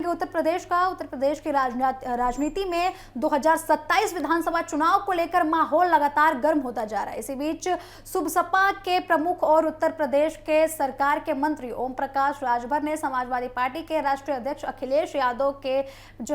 उत्तर प्रदेश की राजनीति में 2027 विधानसभा चुनाव को लेकर माहौल लगातार गर्म होता जा रहा है। इसी बीच सुबसपा के प्रमुख और उत्तर प्रदेश के सरकार के मंत्री ओम प्रकाश राजभर ने समाजवादी पार्टी के राष्ट्रीय अध्यक्ष अखिलेश यादव के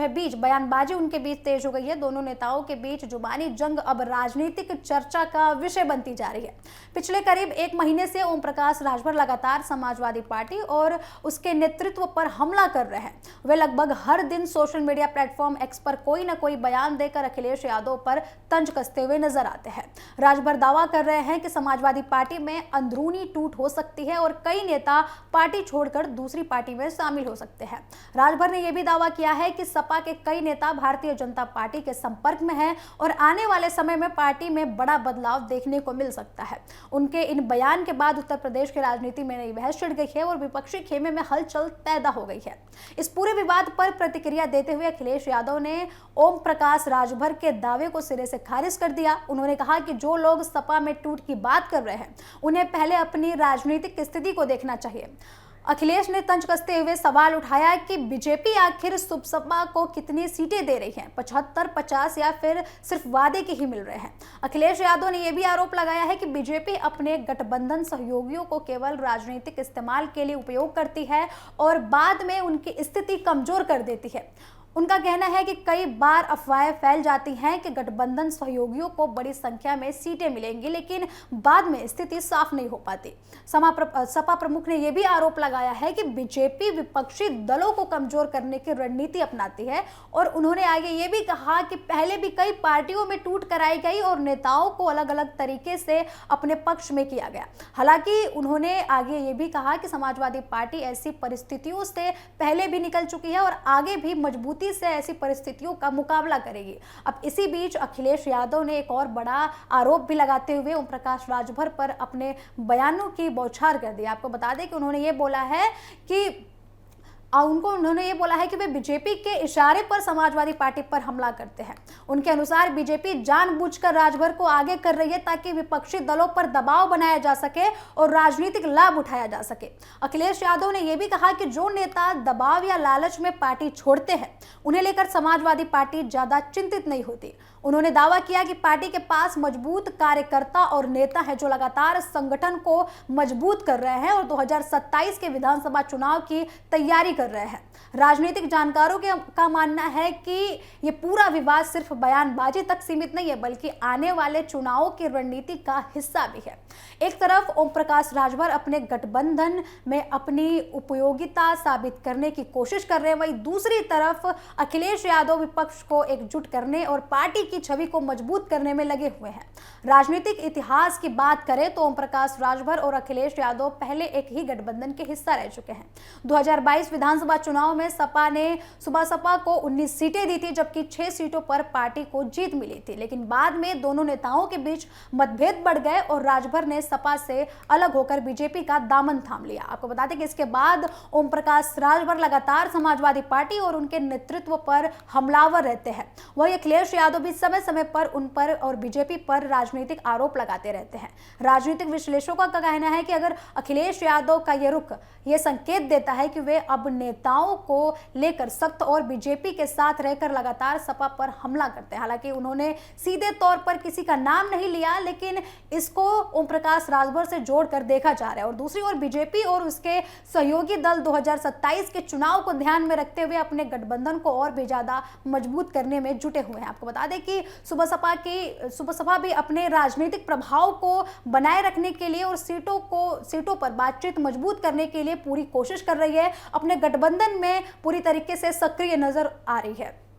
बीच बयानबाजी उनके बीच तेज हो गई है। दोनों नेताओं के बीच जुबानी जंग अब राजनीतिक चर्चा का विषय बनती जा रही है। पिछले करीब एक महीने से ओम प्रकाश राजभर लगातार समाजवादी पार्टी और उसके नेतृत्व पर हमला कर रहे हैं। वे लगभग हर दिन सोशल मीडिया प्लेटफॉर्म एक्स पर कोई न कोई बयान देकर अखिलेश यादव पर तंज कसते हुए नजर आते हैं। राजभर दावा कर रहे हैं कि समाजवादी पार्टी में अंदरूनी टूट हो सकती है और कई नेता पार्टी छोड़कर दूसरी पार्टी में शामिल हो सकते हैं। राजभर ने यह भी दावा किया है कि सपा के कई नेता भारतीय जनता पार्टी के संपर्क में हैं और आने वाले समय में पार्टी में बड़ा बदलाव देखने को मिल सकता है। उनके इन बयान के बाद उत्तर प्रदेश की राजनीति में नई बहस छिड़ गई है और विपक्षी खेमे में हलचल पैदा हो गई है। इस पूरे विवाद पर प्रतिक्रिया देते हुए अखिलेश यादव ने ओम प्रकाश राजभर के दावे को सिरे से खारिज कर दिया। उन्होंने कहा कि जो लोग सपा में टूट की बात कर रहे हैं उन्हें पहले अपनी राजनीतिक स्थिति को देखना चाहिए। अखिलेश ने तंज कसते हुए सवाल उठाया कि बीजेपी आखिर सुबसपा को कितनी सीटें दे रही है, 75, 50 या फिर सिर्फ वादे के ही मिल रहे हैं। अखिलेश यादव ने यह भी आरोप लगाया है कि बीजेपी अपने गठबंधन सहयोगियों को केवल राजनीतिक इस्तेमाल के लिए उपयोग करती है और बाद में उनकी स्थिति कमजोर कर देती है। उनका कहना है कि कई बार अफवाहें फैल जाती हैं कि गठबंधन सहयोगियों को बड़ी संख्या में सीटें मिलेंगी, लेकिन बाद में स्थिति साफ नहीं हो पाती। सपा प्रमुख ने यह भी आरोप लगाया है कि बीजेपी विपक्षी दलों को कमजोर करने की रणनीति अपनाती है और उन्होंने आगे ये भी कहा कि पहले भी कई पार्टियों में टूट कराई गई और नेताओं को अलग अलग तरीके से अपने पक्ष में किया गया। हालांकि उन्होंने आगे ये भी कहा कि समाजवादी पार्टी ऐसी परिस्थितियों से पहले भी निकल चुकी है और आगे भी मजबूती से ऐसी परिस्थितियों का मुकाबला करेगी। अब इसी बीच अखिलेश यादव ने एक और बड़ा आरोप भी लगाते हुए ओम प्रकाश राजभर पर अपने बयानों की बौछार कर दी। आपको बता दें कि उन्होंने ये बोला है कि वे बीजेपी के इशारे पर समाजवादी पार्टी पर हमला करते हैं। उनके अनुसार बीजेपी जानबूझकर राजभर को आगे कर रही है ताकि विपक्षी दलों पर दबाव बनाया जा सके और राजनीतिक लाभ उठाया जा सके। अखिलेश यादव ने यह भी कहा कि जो नेता दबाव या लालच में पार्टी छोड़ते हैं उन्हें लेकर समाजवादी पार्टी ज्यादा चिंतित नहीं होती। उन्होंने दावा किया कि पार्टी के पास मजबूत कार्यकर्ता और नेता हैं जो लगातार संगठन को मजबूत कर रहे हैं और 2027 के विधानसभा चुनाव की तैयारी कर रहे हैं। राजनीतिक जानकारों का मानना है कि ये पूरा विवाद सिर्फ बयानबाजी तक सीमित नहीं है बल्कि आने वाले चुनावों की रणनीति का हिस्सा भी है। एक तरफ ओम प्रकाश राजभर अपने गठबंधन में अपनी उपयोगिता साबित करने की कोशिश कर रहे हैं, वहीं दूसरी तरफ अखिलेश यादव विपक्ष को एकजुट करने और पार्टी की छवि को मजबूत करने में लगे हुए हैं। राजनीतिक इतिहास की बात करें तो ओम प्रकाश राजभर और अखिलेश यादव पहले एक ही गठबंधन के हिस्सा रह चुके हैं। 2022 विधानसभा चुनाव में सपा ने सुबसपा को 19 सीटें दी थी जबकि 6 सीटों पर पार्टी को जीत मिली थी, लेकिन बाद में दोनों नेताओं के बीच मतभेद बढ़ गए और राजभर ने सपा से अलग होकर बीजेपी का दामन थाम लिया। आपको बता दें कि इसके बाद ओम प्रकाश राजभर लगातार समाजवादी पार्टी और उनके नेतृत्व पर हमलावर रहते हैं। वहीं अखिलेश यादव भी समय समय पर उन पर और बीजेपी पर राजनीतिक आरोप लगाते रहते हैं। राजनीतिक विश्लेषकों का कहना है कि अगर अखिलेश यादव का यह रुख यह संकेत देता है कि वे अब नेताओं को लेकर सख्त और बीजेपी के साथ रहकर लगातार सपा पर हमला करते हैं। हालांकि उन्होंने सीधे तौर पर किसी का नाम नहीं लिया, लेकिन इसको ओम प्रकाश राजभर से जोड़कर देखा जा रहा है। और दूसरी ओर बीजेपी और उसके सहयोगी दल 2027 के चुनाव को ध्यान में रखते हुए अपने गठबंधन को और भी ज्यादा मजबूत करने में जुटे हुए हैं। आपको बता दें कि सुबसपा भी अपने राजनीतिक प्रभाव को बनाए रखने के लिए और सीटों पर बातचीत मजबूत करने के लिए पूरी कोशिश कर रही है। अपने गठबंधन में पूरी तरीके से सक्रिय नजर आ रही है।